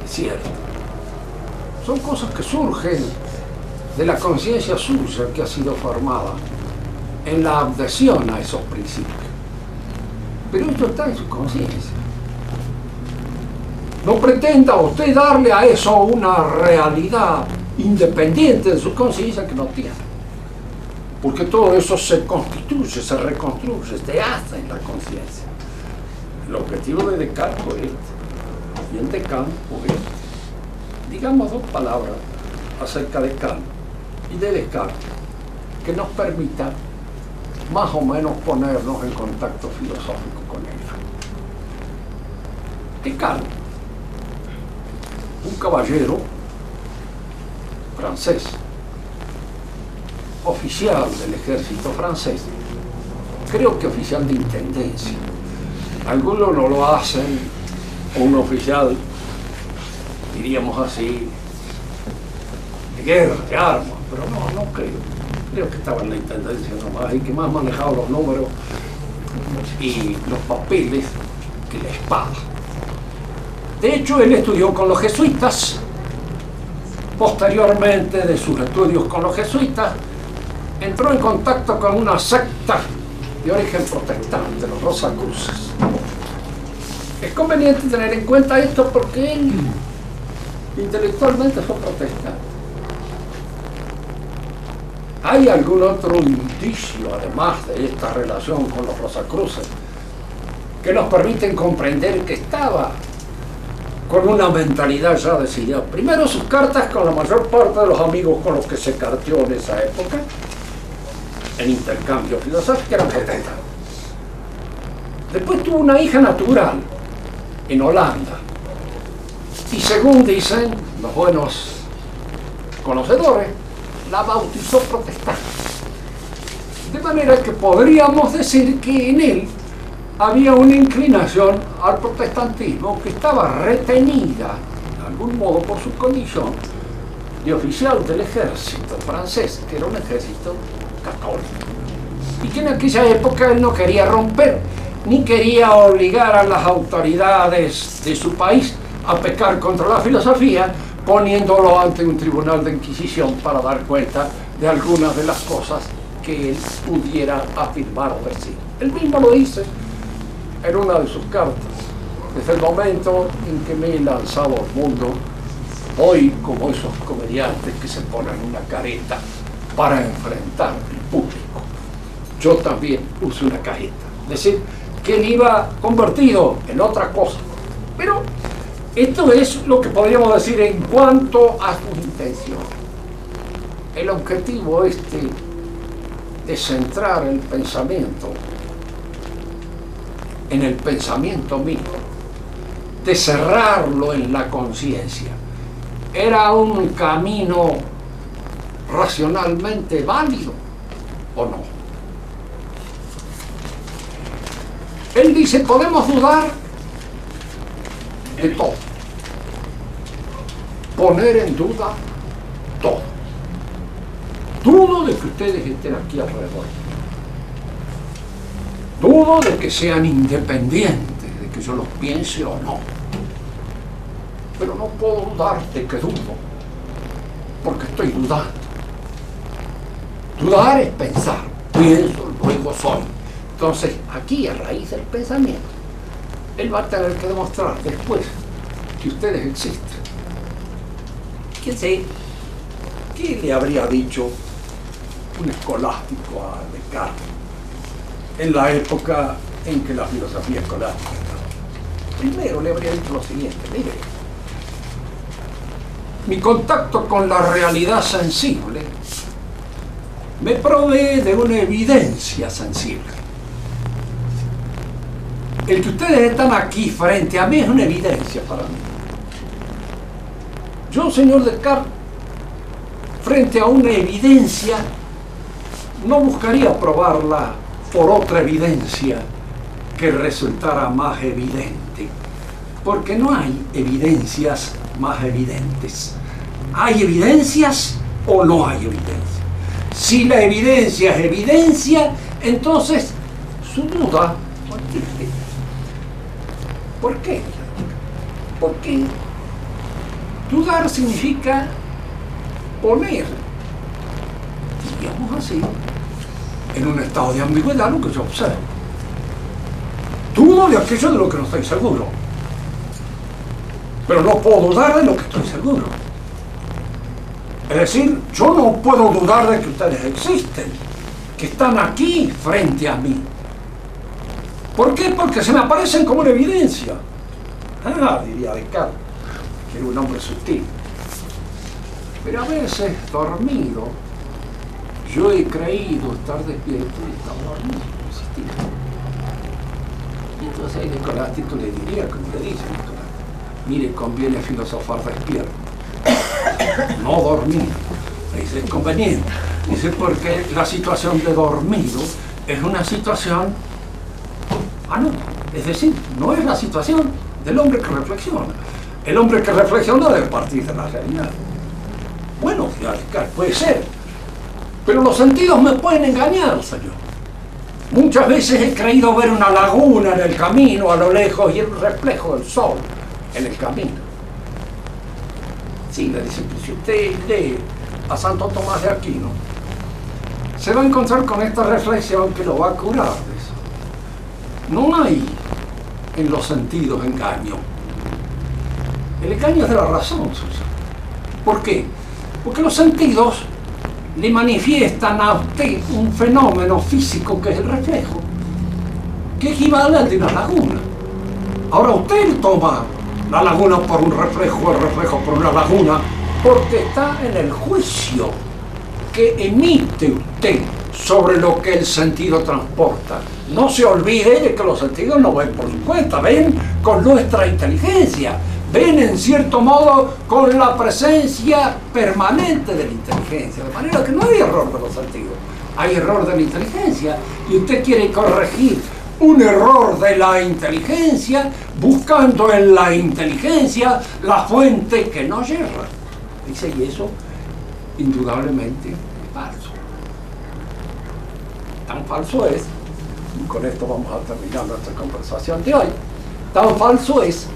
es cierto. Son cosas que surgen de la conciencia suya que ha sido formada en la adhesión a esos principios. Pero esto está en su conciencia. No pretenda usted darle a eso una realidad independiente de su conciencia que no tiene. Porque todo eso se constituye, se reconstruye, se hace en la conciencia. El objetivo de Descartes fue este, y en Descartes fue este. Digamos dos palabras acerca de Kant y de Descartes que nos permita más o menos ponernos en contacto filosófico con ellos. Descartes, un caballero francés, oficial del ejército francés, creo que oficial de intendencia. Algunos no lo hacen, un oficial, diríamos así, de guerra, de armas, pero no creo. Creo que estaba en la intendencia nomás, y que más manejaba los números y los papeles que la espada. De hecho, él estudió con los jesuitas. Posteriormente de sus estudios con los jesuitas, entró en contacto con una secta de origen protestante, los Rosacruces. Es conveniente tener en cuenta esto porque él intelectualmente fue protestante. ¿Hay algún otro indicio, además de esta relación con los Rosacruces, que nos permiten comprender que estaba con una mentalidad ya decidida? Primero, sus cartas con la mayor parte de los amigos con los que se carteó en esa época, en intercambio filosófico, eran protestantes. Después tuvo una hija natural en Holanda, y según dicen los buenos conocedores, la bautizó protestante. De manera que podríamos decir que en él había una inclinación al protestantismo que estaba retenida de algún modo por su condición de oficial del ejército francés, que era un ejército católico, y que en aquella época él no quería romper ni quería obligar a las autoridades de su país a pecar contra la filosofía, poniéndolo ante un tribunal de inquisición para dar cuenta de algunas de las cosas que él pudiera afirmar o decir. Él mismo lo dice en una de sus cartas, desde el momento en que me he lanzado al mundo, voy como esos comediantes que se ponen una careta para enfrentar al público. Yo también uso una careta, es decir, que él iba convertido en otra cosa. Pero esto es lo que podríamos decir en cuanto a sus intenciones. El objetivo de centrar el pensamiento en el pensamiento mismo, de cerrarlo en la conciencia, ¿era un camino racionalmente válido o no? Él dice, podemos dudar de todo, poner en duda todo. Dudo de que ustedes estén aquí alrededor. Dudo de que sean independientes, de que yo los piense o no. Pero no puedo dudar de que dudo, porque estoy dudando. Dudar es pensar. Pienso, luego soy. Entonces, aquí, a raíz del pensamiento, él va a tener que demostrar después que ustedes existen. ¿Quién sé? ¿Qué le habría dicho un escolástico a Descartes en la época en que la filosofía escolástica estaba? Primero le habría dicho lo siguiente: mire, mi contacto con la realidad sensible me provee de una evidencia sensible. El que ustedes están aquí frente a mí es una evidencia para mí. Yo, señor Descartes, frente a una evidencia, no buscaría probarla por otra evidencia que resultara más evidente, porque no hay evidencias más evidentes. ¿Hay evidencias o no hay evidencia? Si la evidencia es evidencia, entonces su duda no existe. ¿Por qué? Porque dudar significa poner, digamos así, en un estado de ambigüedad lo que yo observo. Dudo de aquello de lo que no estoy seguro, pero no puedo dudar de lo que estoy seguro. Es decir, yo no puedo dudar de que ustedes existen, que están aquí frente a mí. ¿Por qué? Porque se me aparecen como una evidencia. Diría Descartes, que era un hombre sutil. Pero a veces, dormido, yo he creído estar despierto y estaba dormido, existir. Y entonces el escolástico le diría, como le dice el escolástico, mire, conviene filosofar despierto, no dormir. Dice, es conveniente. Dice, porque la situación de dormido es una situación es decir, no es la situación del hombre que reflexiona. El hombre que reflexiona debe partir de la realidad. Bueno, puede ser, pero los sentidos me pueden engañar, señor. Muchas veces he creído ver una laguna en el camino a lo lejos y el reflejo del sol en el camino. Sí, le dice, si usted lee a Santo Tomás de Aquino, se va a encontrar con esta reflexión que lo va a curar de eso. No hay en los sentidos engaño. El engaño es de la razón suya. ¿Por qué? Porque los sentidos le manifiestan a usted un fenómeno físico que es el reflejo, que equivale al de una laguna. Ahora usted toma la laguna por un reflejo, el reflejo por una laguna, porque está en el juicio que emite usted sobre lo que el sentido transporta. No se olvide de que los sentidos no ven por su cuenta, ven con nuestra inteligencia, ven en cierto modo con la presencia permanente de la inteligencia, de manera que no hay error de los sentidos, hay error de la inteligencia, y usted quiere corregir un error de la inteligencia buscando en la inteligencia la fuente que no yerra. Dice, y eso indudablemente es falso. Tan falso es, y con esto vamos a terminar nuestra conversación de hoy, tan falso es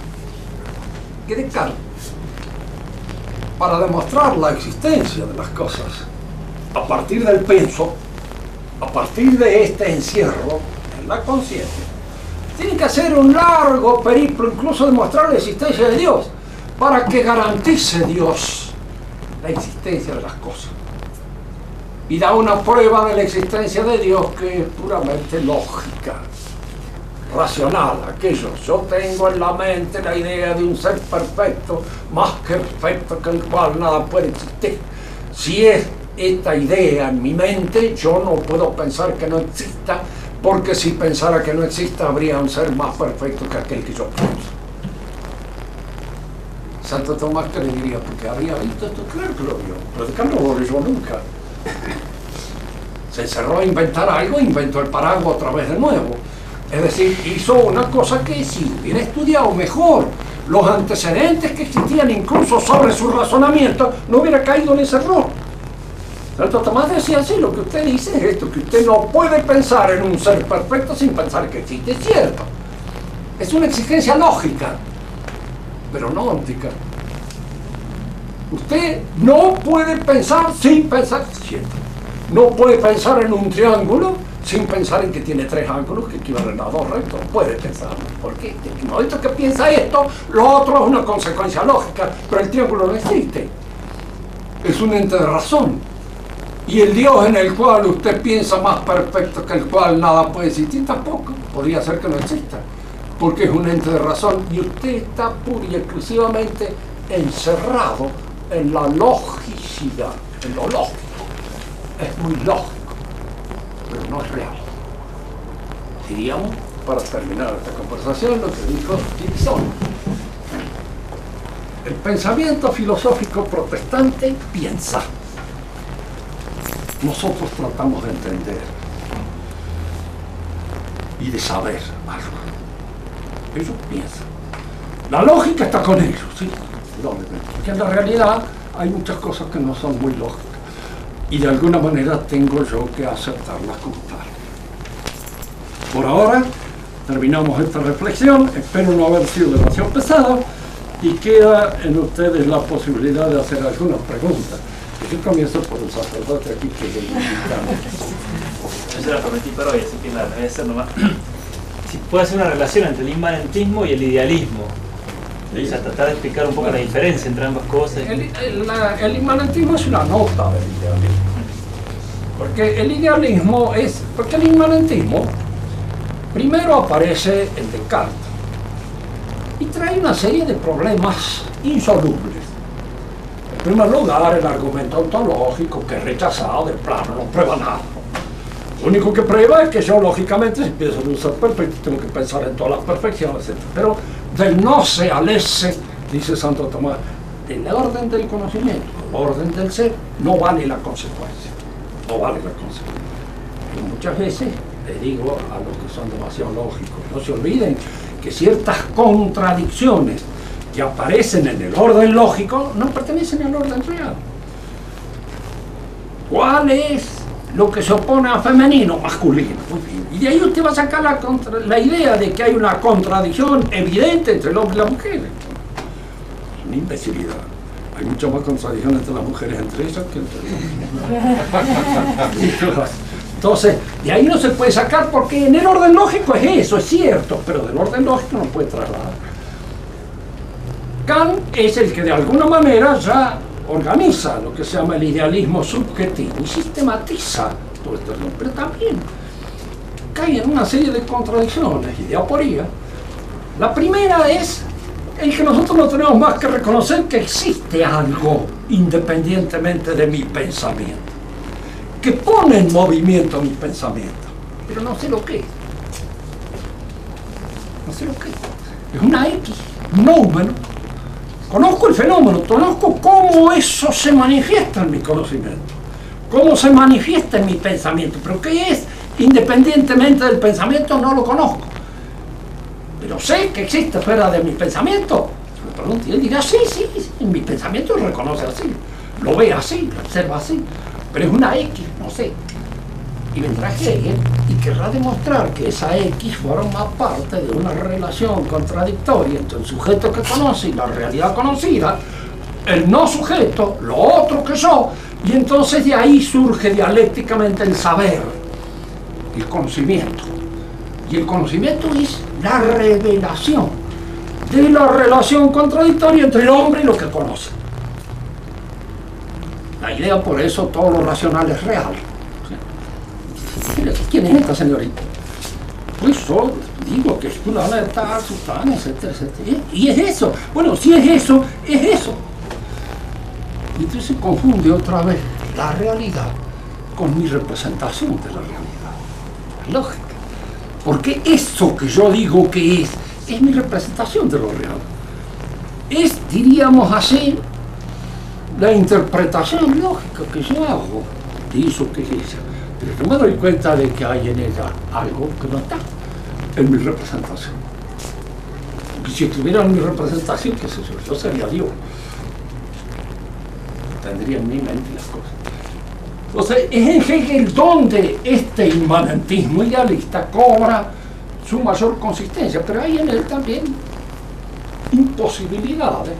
que Descartes, para demostrar la existencia de las cosas a partir del penso, a partir de este encierro en la conciencia, tiene que hacer un largo periplo, incluso demostrar la existencia de Dios, para que garantice Dios la existencia de las cosas. Y da una prueba de la existencia de Dios que es puramente lógica, racional. Aquello, yo tengo en la mente la idea de un ser perfecto, más que perfecto, que el cual nada puede existir. Si es esta idea en mi mente, yo no puedo pensar que no exista, porque si pensara que no exista, habría un ser más perfecto que aquel que yo pienso. Santo Tomás, que le diría, porque había visto esto, claro que lo vio, pero de acá no lo leyó nunca. Se encerró a inventar algo, inventó el paraguas otra vez de nuevo. Es decir, hizo una cosa que si hubiera estudiado mejor los antecedentes que existían incluso sobre su razonamiento, no hubiera caído en ese error. Santo Tomás decía así, lo que usted dice es esto, que usted no puede pensar en un ser perfecto sin pensar que existe. Es cierto, es una exigencia lógica, pero no óptica. Usted no puede pensar sin pensar, cierto. No puede pensar en un triángulo sin pensar en que tiene 3 ángulos que equivalen a 2 rectos. Puede pensarlo, porque en el momento que piensa esto, lo otro es una consecuencia lógica, pero el triángulo no existe. Es un ente de razón. Y el Dios en el cual usted piensa más perfecto que el cual nada puede existir, tampoco. Podría ser que no exista, porque es un ente de razón. Y usted está pura y exclusivamente encerrado en la logicidad, en lo lógico. Es muy lógico, pero no es real. Diríamos, para terminar esta conversación, lo que dijo Gibson. El pensamiento filosófico protestante piensa. Nosotros tratamos de entender y de saber algo. Ellos piensan. La lógica está con ellos, ¿sí? Porque en la realidad hay muchas cosas que no son muy lógicas. Y de alguna manera tengo yo que aceptarlas como tal. Por ahora terminamos esta reflexión, espero no haber sido demasiado pesado y queda en ustedes la posibilidad de hacer algunas preguntas. Yo comienzo por el sacerdote aquí que es el invitado. Yo se la prometí para hoy, así que la voy a hacer nomás. Si puede hacer una relación entre el inmanentismo y el idealismo. O sea, tratar de explicar un poco la diferencia entre ambas cosas. El inmanentismo es una nota del idealismo. Porque el idealismo es... Porque el inmanentismo primero aparece en Descartes y trae una serie de problemas insolubles. En primer lugar, el argumento ontológico, que es rechazado de plano, no prueba nada. Lo único que prueba es que yo, lógicamente, si pienso en un ser perfecto, tengo que pensar en todas las perfecciones, etc. Pero del no se al ese, dice Santo Tomás, el orden del conocimiento, el orden del ser, no vale la consecuencia. No vale la consecuencia. Y muchas veces les digo a los que son demasiado lógicos, no se olviden que ciertas contradicciones que aparecen en el orden lógico no pertenecen al orden real. ¿Cuál es lo que se opone a femenino? Masculino. Muy bien. Y de ahí usted va a sacar la idea de que hay una contradicción evidente entre el hombre y la mujer. Es una imbecilidad. Hay muchas más contradicciones entre las mujeres entre ellas que entre los Entonces, de ahí no se puede sacar porque en el orden lógico es eso, es cierto, pero del orden lógico no puede trasladar. Kant es el que de alguna manera ya organiza lo que se llama el idealismo subjetivo y sistematiza todo esto, pero también cae en una serie de contradicciones y de aporía. La primera es el que nosotros no tenemos más que reconocer que existe algo independientemente de mi pensamiento, que pone en movimiento mi pensamiento, pero no sé lo que es. No sé lo que es. Es una X, un número. Conozco el fenómeno, conozco cómo eso se manifiesta en mi conocimiento, cómo se manifiesta en mi pensamiento, pero qué es, independientemente del pensamiento, no lo conozco. Pero sé que existe fuera de mi pensamiento. Me pregunto, y él dirá, sí, en mi pensamiento lo reconoce así, lo ve así, lo observa así, pero es una X, no sé. Y vendrá Hegel y querrá demostrar que esa X forma parte de una relación contradictoria entre el sujeto que conoce y la realidad conocida, el no sujeto, lo otro que yo, y entonces de ahí surge dialécticamente el saber, el conocimiento. Y el conocimiento es la revelación de la relación contradictoria entre el hombre y lo que conoce. La idea, por eso, todo lo racional es real. ¿Quién es esta señorita? Pues yo digo que es una de tal, sultana, etcétera, etcétera. Y es eso. Bueno, si es eso, es eso. Y entonces se confunde otra vez la realidad con mi representación de la realidad. Lógica. Porque eso que yo digo que es mi representación de lo real. Es, diríamos así, la interpretación lógica que yo hago de eso que es ella. Pero yo me doy cuenta de que hay en ella algo que no está en mi representación. Y si estuviera en mi representación, qué sé yo sería Dios. Tendría en mi mente las cosas. Entonces, es en Hegel donde este inmanentismo idealista cobra su mayor consistencia, pero hay en él también imposibilidades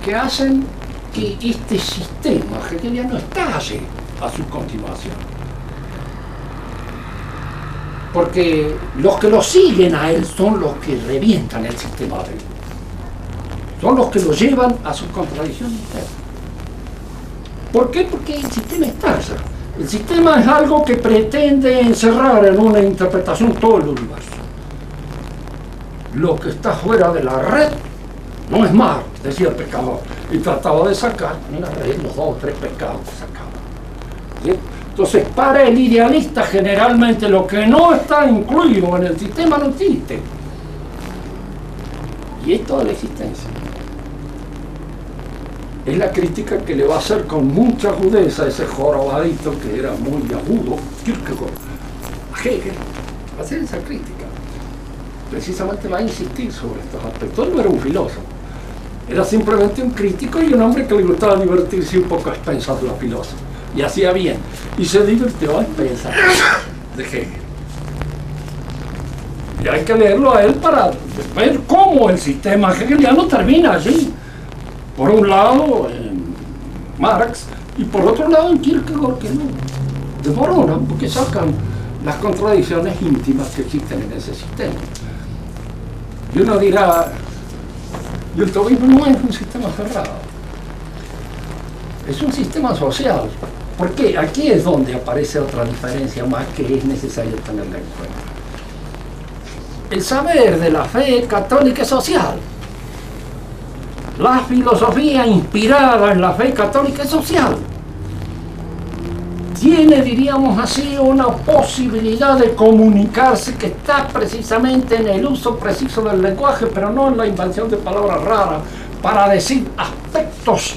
que hacen que este sistema hegeliano estalle a su continuación. Porque los que lo siguen a él son los que revientan el sistema de él. Son los que lo llevan a su contradicción interna. ¿Por qué? Porque el sistema estalla. El sistema es algo que pretende encerrar en una interpretación todo el universo. Lo que está fuera de la red no es mar, decía el pescador, y trataba de sacar en la red los 2 o 3 pescados que sacaba. ¿Sí? Entonces, para el idealista, generalmente lo que no está incluido en el sistema no existe. Y es toda la existencia. Es la crítica que le va a hacer con mucha agudeza ese jorobadito que era muy agudo, Kierkegaard, a Hegel. Va a hacer esa crítica. Precisamente va a insistir sobre estos aspectos. Él no era un filósofo. Era simplemente un crítico y un hombre que le gustaba divertirse un poco a expensas de los filósofos. Y hacía bien. Y se divirtió a expensas de Hegel. Y hay que leerlo a él para ver cómo el sistema hegeliano termina allí. Por un lado en Marx y por otro lado en Kierkegaard, que no desmoronan porque sacan las contradicciones íntimas que existen en ese sistema. Y uno dirá, y el taoísmo no es un sistema cerrado, es un sistema social. ¿Por qué? Aquí es donde aparece otra diferencia más que es necesario tenerla en cuenta. El saber de la fe católica es social. La filosofía inspirada en la fe católica es social. Tiene, diríamos así, una posibilidad de comunicarse que está precisamente en el uso preciso del lenguaje, pero no en la invención de palabras raras para decir aspectos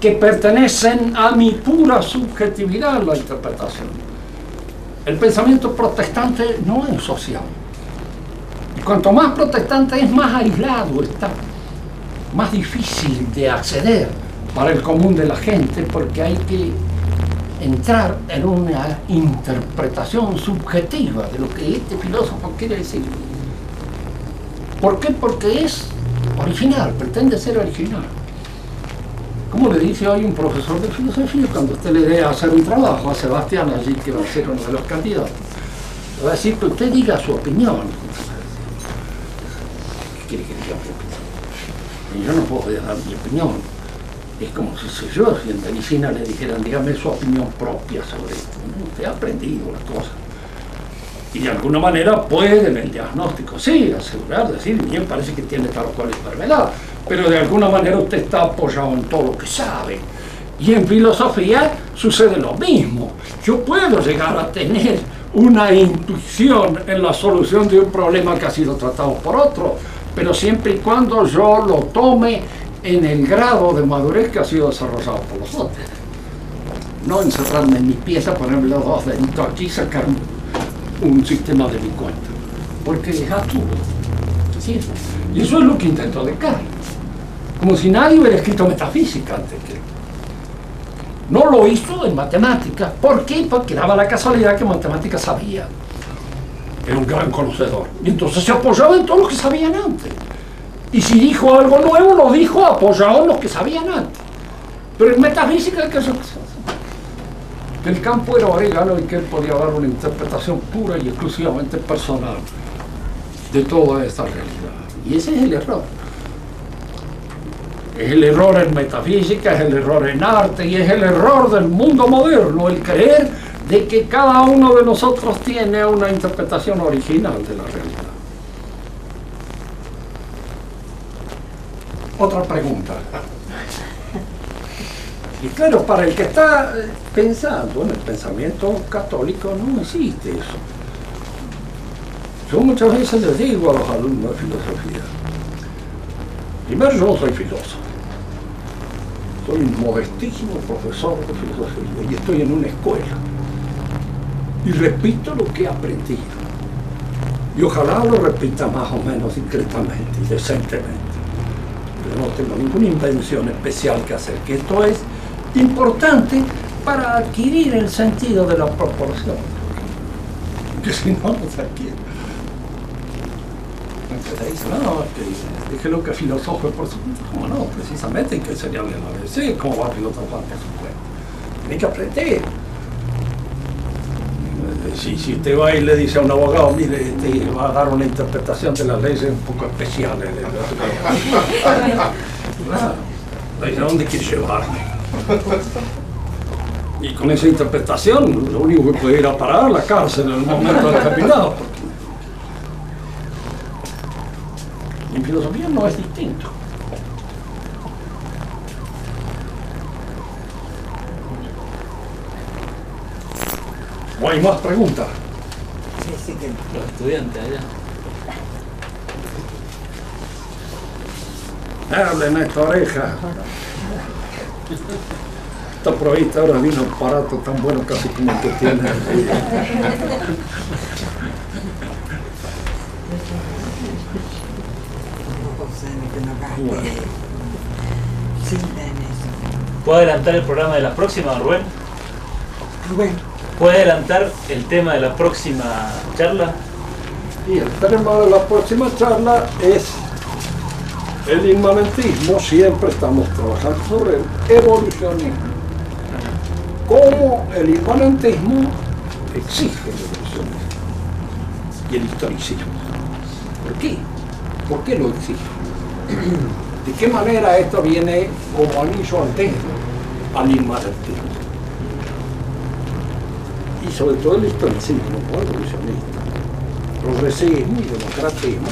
que pertenecen a mi pura subjetividad en la interpretación. El pensamiento protestante no es social. Y cuanto más protestante es, más aislado está. Más difícil de acceder para el común de la gente, porque hay que entrar en una interpretación subjetiva de lo que este filósofo quiere decir. ¿Por qué? Porque es original, pretende ser original. Como le dice hoy un profesor de filosofía cuando usted le dé a hacer un trabajo a Sebastián allí, que va a ser uno de los candidatos, le va a decir que usted diga su opinión. ¿Qué quiere que diga mi opinión? Yo no puedo dar mi opinión. Es como si yo en medicina le dijeran, dígame su opinión propia sobre esto. Usted ha aprendido las cosas. Y de alguna manera puede en el diagnóstico, sí, asegurar, decir, bien, parece que tiene tal o cual enfermedad, pero de alguna manera usted está apoyado en todo lo que sabe. Y en filosofía sucede lo mismo. Yo puedo llegar a tener una intuición en la solución de un problema que ha sido tratado por otro, pero siempre y cuando yo lo tome en el grado de madurez que ha sido desarrollado por los otros. No encerrarme en mi pieza, ponerme los 2 deditos aquí y sacar un sistema de mi cuenta. Porque es absurdo. ¿Sí? Y eso es lo que intentó Descartes. Como si nadie hubiera escrito metafísica antes que él. No lo hizo en matemáticas. ¿Por qué? Porque daba la casualidad que matemáticas sabía. Era un gran conocedor. Y entonces se apoyaba en todo lo que sabían antes. Y si dijo algo nuevo, lo dijo apoyado en los que sabían antes. Pero en metafísica, ¿qué es eso? Que el campo era orégano y que él podía dar una interpretación pura y exclusivamente personal de toda esta realidad. Y ese es el error. Es el error en metafísica, es el error en arte y es el error del mundo moderno, el creer de que cada uno de nosotros tiene una interpretación original de la realidad. Otra pregunta. Y claro, para el que está pensando en el pensamiento católico no existe eso. Yo muchas veces les digo a los alumnos de filosofía, primero, yo no soy filósofo, soy un modestísimo profesor de filosofía y estoy en una escuela y repito lo que he aprendido y ojalá lo repita más o menos discretamente y decentemente. Pero no tengo ninguna invención especial que hacer, que esto es importante para adquirir el sentido de la proporción, que si no, no se adquiere. Entonces dice, no, que dije lo que filosofo por su cuenta. ¿Cómo no? Precisamente, ¿qué sería el ABC? ¿Cómo va a filosofar por su cuenta? Tiene que aprender. Si usted va y le dice a un abogado, mire, te va a dar una interpretación de las leyes un poco especial. Claro. ¿A dónde quiere llevarme? Y con esa interpretación, lo único que puede ir a parar a la cárcel en el momento determinado. En filosofía no es distinto. ¿O hay más preguntas? Sí, que Los estudiantes allá. Hablen a esta oreja. Está provista ahora de un aparato tan bueno casi como el que tiene. Bueno. ¿Puedo adelantar el programa de la próxima, Rubén? Rubén. ¿Puede adelantar el tema de la próxima charla? Y el tema de la próxima charla es el inmanentismo. Siempre estamos trabajando sobre el evolucionismo. Cómo el inmanentismo exige el evolucionismo y el historicismo. ¿Por qué? ¿Por qué lo exige? ¿De qué manera esto viene como anillo al dedo al inmanentismo? Y sobre todo el historicismo, ¿no? Evolucionista, progresismo y democratismo,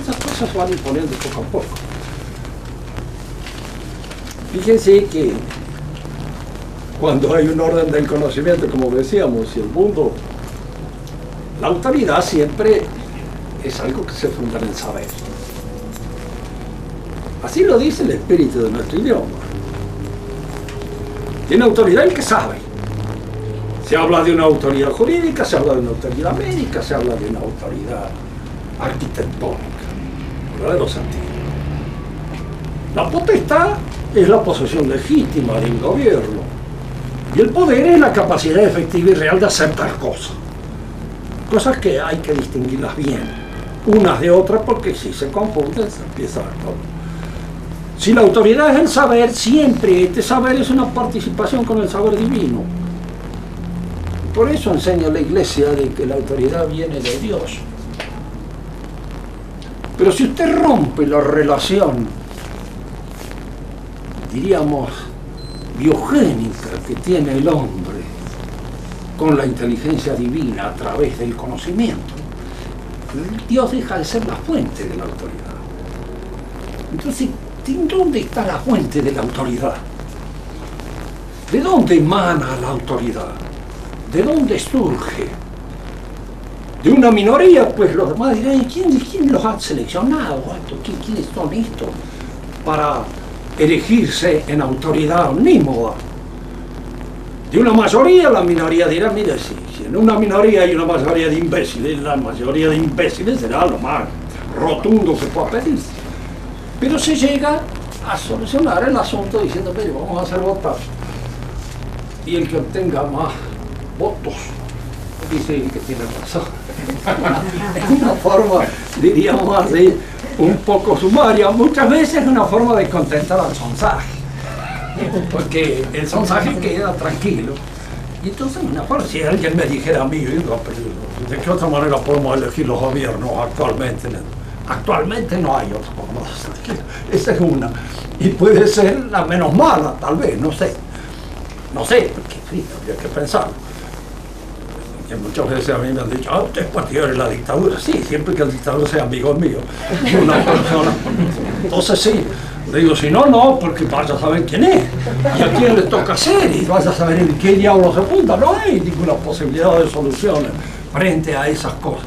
esas cosas se van imponiendo poco a poco. Fíjense que cuando hay un orden del conocimiento, como decíamos, y el mundo, la autoridad siempre es algo que se funda en el saber. Así lo dice el espíritu de nuestro idioma. Tiene autoridad el que sabe. Se habla de una autoridad jurídica, se habla de una autoridad médica, se habla de una autoridad arquitectónica, verdadero sentido. La potestad es la posesión legítima de un gobierno y el poder es la capacidad efectiva y real de hacer tal cosa. Cosas que hay que distinguirlas bien, unas de otras, porque si se confunden se empieza a... Si la autoridad es el saber, siempre este saber es una participación con el saber divino. Por eso enseña la Iglesia de que la autoridad viene de Dios. Pero si usted rompe la relación, diríamos, biogénica que tiene el hombre con la inteligencia divina a través del conocimiento, Dios deja de ser la fuente de la autoridad. Entonces, ¿en dónde está la fuente de la autoridad? ¿De dónde emana la autoridad? ¿De dónde surge? ¿De una minoría? Pues los demás dirán, ¿quién los ha seleccionado? ¿Quiénes son estos para elegirse en autoridad omnímoda? De una mayoría, la minoría dirá, mire, si en una minoría hay una mayoría de imbéciles, la mayoría de imbéciles será lo más rotundo que pueda pedirse. Pero se llega a solucionar el asunto diciendo, mire, vamos a hacer votar. Y el que obtenga más votos dice que tiene razón. Es una forma, diríamos así, un poco sumaria. Muchas veces es una forma de contentar al sonsaje. Porque el sonsaje queda tranquilo Y entonces, si alguien me dijera a mí, digo, ¿de qué otra manera podemos elegir los gobiernos actualmente? Actualmente no hay otra forma de elegir. Esa es una. Y puede ser la menos mala, tal vez, no sé. No sé, porque sí, habría que pensarlo. Que muchas veces a mí me han dicho, usted es partidario de la dictadura. Sí, siempre que el dictador sea amigo mío. Una persona. Entonces sí. Le digo, si no, no, porque vaya a saber quién es. Y a quién le toca hacer. Y vaya a saber en qué diablo se apunta. No hay ninguna posibilidad de soluciones frente a esas cosas.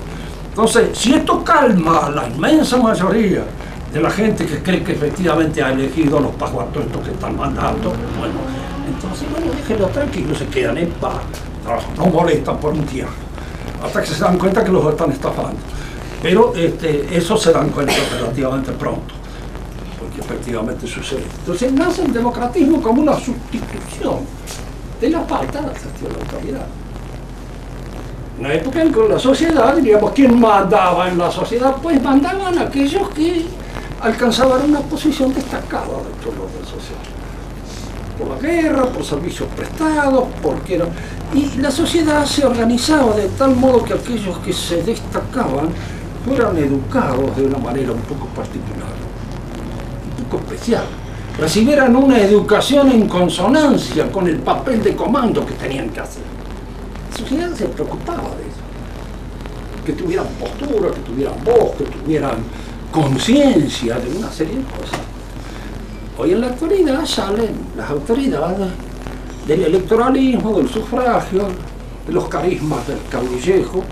Entonces, si esto calma a la inmensa mayoría de la gente que cree que efectivamente ha elegido a los pajuatos que están mandando, bueno, entonces, déjenlos tranquilos, se quedan en paz. No molestan por un tiempo, hasta que se dan cuenta que los están estafando. Pero eso se dan cuenta relativamente pronto, porque efectivamente sucede. Entonces nace el democratismo como una sustitución de la falta de gestión de la autoridad. En una época en que la sociedad, diríamos, ¿quién mandaba en la sociedad? Pues mandaban aquellos que alcanzaban una posición destacada dentro del orden social. Por la guerra, por servicios prestados, porque era... Y la sociedad se organizaba de tal modo que aquellos que se destacaban fueran educados de una manera un poco particular, un poco especial. Recibieran una educación en consonancia con el papel de comando que tenían que hacer. La sociedad se preocupaba de eso. Que tuvieran postura, que tuvieran voz, que tuvieran conciencia de una serie de cosas. Hoy en la actualidad salen las autoridades del electoralismo, del sufragio, de los carismas del caudillejo,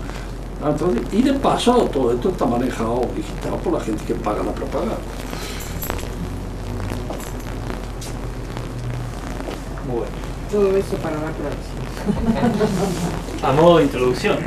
y de paso todo esto está manejado, digitado por la gente que paga la propaganda. Bueno. Todo eso para la próxima. A modo de introducción.